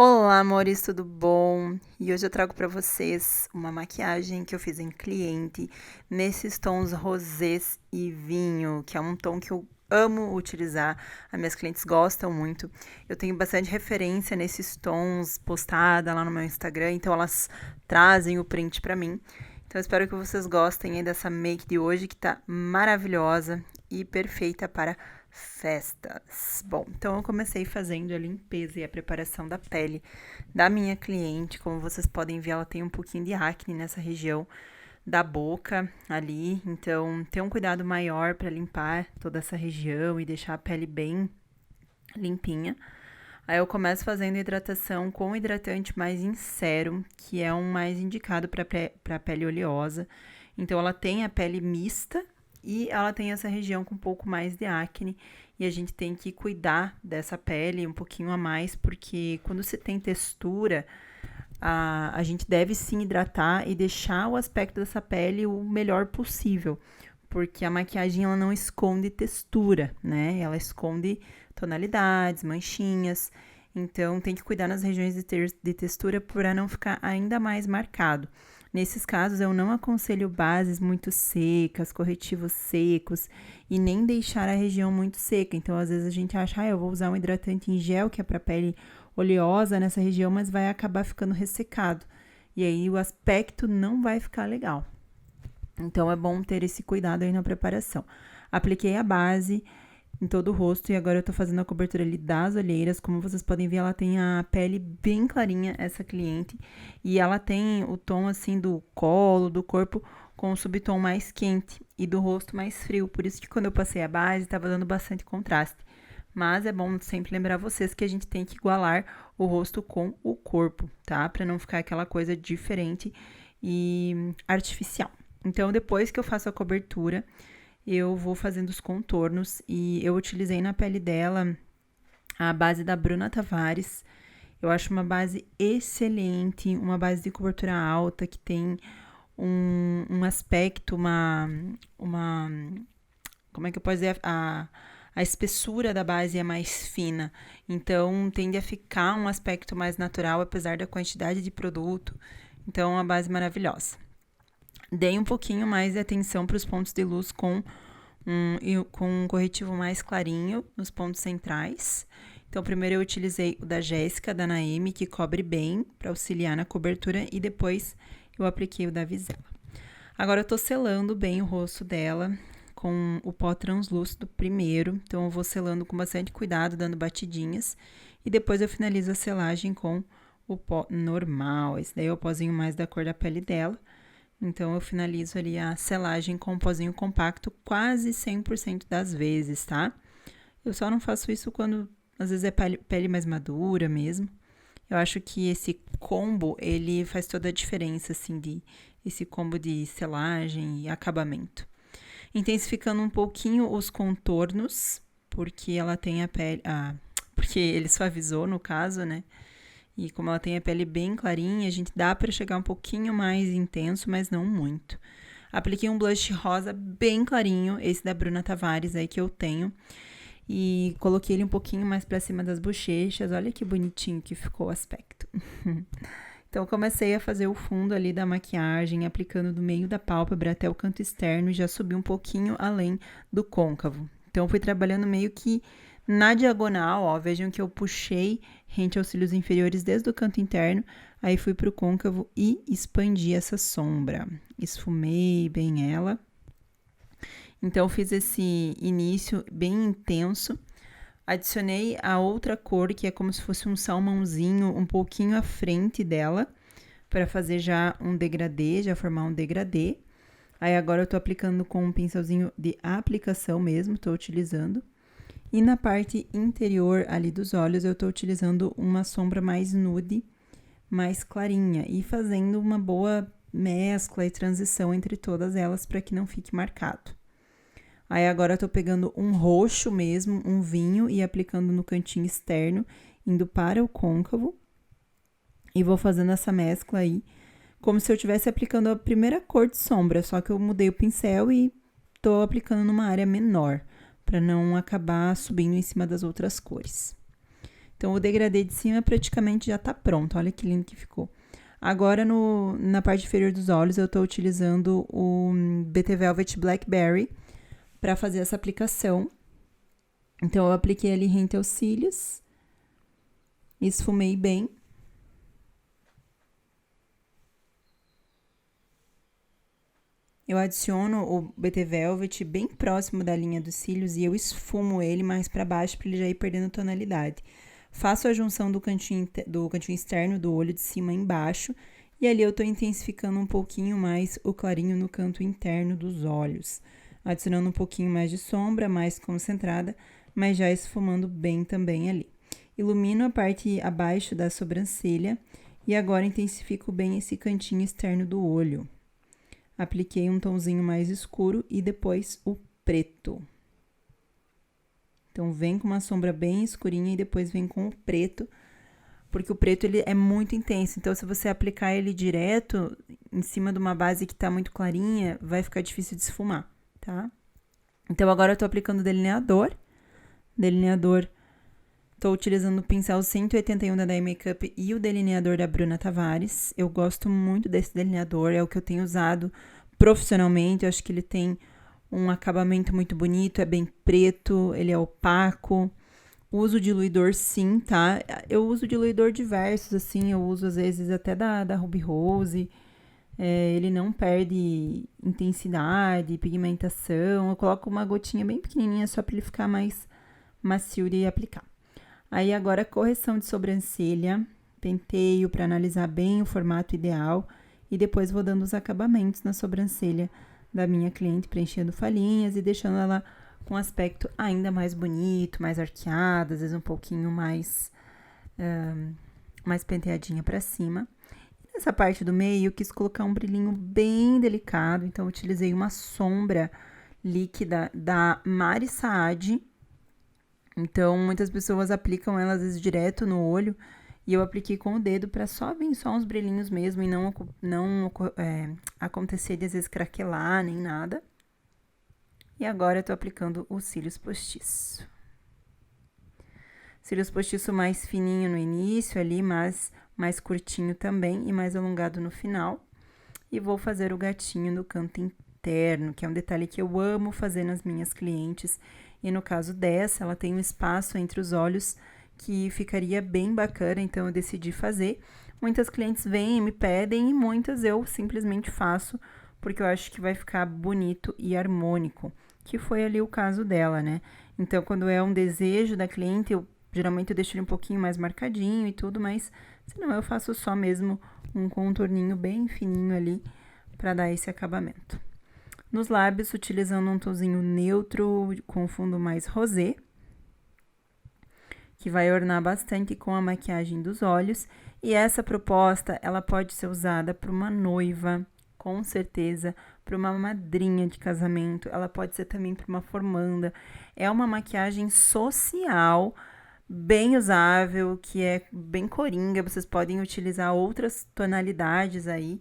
Olá, amores, tudo bom? E hoje eu trago para vocês uma maquiagem que eu fiz em cliente nesses tons rosés e vinho, que é um tom que eu amo utilizar. As minhas clientes gostam muito. Eu tenho bastante referência nesses tons postada lá no meu Instagram, então elas trazem o print para mim. Então eu espero que vocês gostem aí dessa make de hoje que tá maravilhosa e perfeita para festas. Bom, então eu comecei fazendo a limpeza e a preparação da pele da minha cliente. Como vocês podem ver, ela tem um pouquinho de acne nessa região da boca ali, então tem um cuidado maior para limpar toda essa região e deixar a pele bem limpinha. Aí eu começo fazendo hidratação com hidratante mais em sérum, que é um mais indicado para pele oleosa. Então ela tem a pele mista e ela tem essa região com um pouco mais de acne. E a gente tem que cuidar dessa pele um pouquinho a mais, porque quando você tem textura, a gente deve sim hidratar e deixar o aspecto dessa pele o melhor possível. Porque a maquiagem ela não esconde textura, né? Ela esconde tonalidades, manchinhas. Então tem que cuidar nas regiões de textura para não ficar ainda mais marcado. Nesses casos, eu não aconselho bases muito secas, corretivos secos e nem deixar a região muito seca. Então, às vezes a gente acha, eu vou usar um hidratante em gel que é para pele oleosa nessa região, mas vai acabar ficando ressecado. E aí o aspecto não vai ficar legal. Então, é bom ter esse cuidado aí na preparação. Apliquei a base em todo o rosto e agora eu tô fazendo a cobertura ali das olheiras. Como vocês podem ver, ela tem a pele bem clarinha, essa cliente, e ela tem o tom assim do colo, do corpo com o subtom mais quente e do rosto mais frio. Por isso que quando eu passei a base, tava dando bastante contraste. Mas é bom sempre lembrar vocês que a gente tem que igualar o rosto com o corpo, tá? Para não ficar aquela coisa diferente e artificial. Então, depois que eu faço a cobertura, eu vou fazendo os contornos e eu utilizei na pele dela a base da Bruna Tavares. Eu acho uma base excelente, uma base de cobertura alta que tem um aspecto, uma. Como é que eu posso dizer? A espessura da base é mais fina, então tende a ficar um aspecto mais natural, apesar da quantidade de produto. Então, é uma base maravilhosa. Dei um pouquinho mais de atenção para os pontos de luz com um corretivo mais clarinho nos pontos centrais. Então, primeiro eu utilizei o da Jéssica, da Naemi, que cobre bem para auxiliar na cobertura, e depois eu apliquei o da Visela. Agora eu tô selando bem o rosto dela com o pó translúcido primeiro, então eu vou selando com bastante cuidado, dando batidinhas, e depois eu finalizo a selagem com o pó normal. Esse daí é o pozinho mais da cor da pele dela. Então, eu finalizo ali a selagem com um pozinho compacto quase 100% das vezes, tá? Eu só não faço isso quando, às vezes, é pele mais madura mesmo. Eu acho que esse combo, ele faz toda a diferença, assim, esse combo de selagem e acabamento. Intensificando um pouquinho os contornos, porque ela tem a pele... porque ele suavizou, no caso, né? E como ela tem a pele bem clarinha, a gente dá para chegar um pouquinho mais intenso, mas não muito. Apliquei um blush rosa bem clarinho, esse da Bruna Tavares aí que eu tenho. E coloquei ele um pouquinho mais para cima das bochechas. Olha que bonitinho que ficou o aspecto. Então, comecei a fazer o fundo ali da maquiagem, aplicando do meio da pálpebra até o canto externo e já subi um pouquinho além do côncavo. Então, fui trabalhando meio que na diagonal, ó. Vejam que eu puxei rente aos cílios inferiores desde o canto interno, aí fui pro côncavo e expandi essa sombra. Esfumei bem ela. Então, fiz esse início bem intenso. Adicionei a outra cor, que é como se fosse um salmãozinho, um pouquinho à frente dela, para fazer já um degradê, já formar um degradê. Aí agora eu tô aplicando com um pincelzinho de aplicação mesmo, tô utilizando. E na parte interior ali dos olhos, eu tô utilizando uma sombra mais nude, mais clarinha, e fazendo uma boa mescla e transição entre todas elas para que não fique marcado. Aí agora eu tô pegando um roxo mesmo, um vinho, e aplicando no cantinho externo, indo para o côncavo. E vou fazendo essa mescla aí, como se eu estivesse aplicando a primeira cor de sombra, só que eu mudei o pincel e tô aplicando numa área menor, para não acabar subindo em cima das outras cores. Então, o degradê de cima praticamente já tá pronto. Olha que lindo que ficou. Agora, na parte inferior dos olhos, eu tô utilizando o BT Velvet Blackberry para fazer essa aplicação. Então, eu apliquei ali rente aos cílios, esfumei bem. Eu adiciono o BT Velvet bem próximo da linha dos cílios e eu esfumo ele mais para baixo para ele já ir perdendo tonalidade. Faço a junção do cantinho externo do olho de cima embaixo e ali eu tô intensificando um pouquinho mais o clarinho no canto interno dos olhos. Adicionando um pouquinho mais de sombra, mais concentrada, mas já esfumando bem também ali. Ilumino a parte abaixo da sobrancelha e agora intensifico bem esse cantinho externo do olho. Apliquei um tomzinho mais escuro e depois o preto. Então, vem com uma sombra bem escurinha e depois vem com o preto, porque o preto ele é muito intenso. Então, se você aplicar ele direto em cima de uma base que tá muito clarinha, vai ficar difícil de esfumar, tá? Então, agora eu tô aplicando delineador. Tô utilizando o pincel 181 da Dye Makeup e o delineador da Bruna Tavares. Eu gosto muito desse delineador, é o que eu tenho usado profissionalmente. Eu acho que ele tem um acabamento muito bonito, é bem preto, ele é opaco. Uso diluidor sim, tá? Eu uso diluidor diversos, assim, eu uso às vezes até da Ruby Rose. Ele não perde intensidade, pigmentação. Eu coloco uma gotinha bem pequenininha só para ele ficar mais macio de aplicar. Aí agora correção de sobrancelha, penteio para analisar bem o formato ideal e depois vou dando os acabamentos na sobrancelha da minha cliente, preenchendo falhinhas e deixando ela com um aspecto ainda mais bonito, mais arqueada, às vezes um pouquinho mais penteadinha para cima. E nessa parte do meio eu quis colocar um brilhinho bem delicado, então eu utilizei uma sombra líquida da Mari Saad. Então, muitas pessoas aplicam ela, às vezes, direto no olho. E eu apliquei com o dedo para só vir só uns brilhinhos mesmo. E não acontecer de, às vezes, craquelar, nem nada. E agora eu tô aplicando os cílios postiço. Cílios postiço mais fininho no início ali, mas mais curtinho também. E mais alongado no final. E vou fazer o gatinho no canto interno, que é um detalhe que eu amo fazer nas minhas clientes. E no caso dessa, ela tem um espaço entre os olhos que ficaria bem bacana, então eu decidi fazer. Muitas clientes vêm e me pedem e muitas eu simplesmente faço, porque eu acho que vai ficar bonito e harmônico, que foi ali o caso dela, né? Então, quando é um desejo da cliente, geralmente eu deixo ele um pouquinho mais marcadinho e tudo, mas senão eu faço só mesmo um contorninho bem fininho ali para dar esse acabamento. Nos lábios, utilizando um tonzinho neutro com fundo mais rosé, que vai ornar bastante com a maquiagem dos olhos. E essa proposta, ela pode ser usada para uma noiva, com certeza, para uma madrinha de casamento. Ela pode ser também para uma formanda. É uma maquiagem social, bem usável, que é bem coringa. Vocês podem utilizar outras tonalidades aí.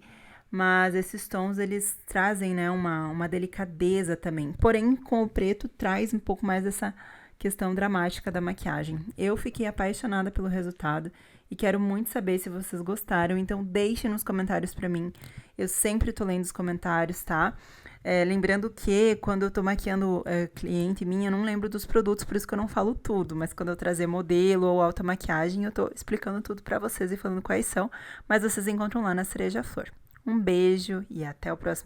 Mas esses tons, eles trazem, né, uma delicadeza também. Porém, com o preto, traz um pouco mais essa questão dramática da maquiagem. Eu fiquei apaixonada pelo resultado e quero muito saber se vocês gostaram. Então, deixem nos comentários pra mim. Eu sempre tô lendo os comentários, tá? Lembrando que quando eu tô maquiando cliente minha, eu não lembro dos produtos, por isso que eu não falo tudo. Mas quando eu trazer modelo ou alta maquiagem, eu tô explicando tudo pra vocês e falando quais são. Mas vocês encontram lá na Cereja Flor. Um beijo e até o próximo vídeo.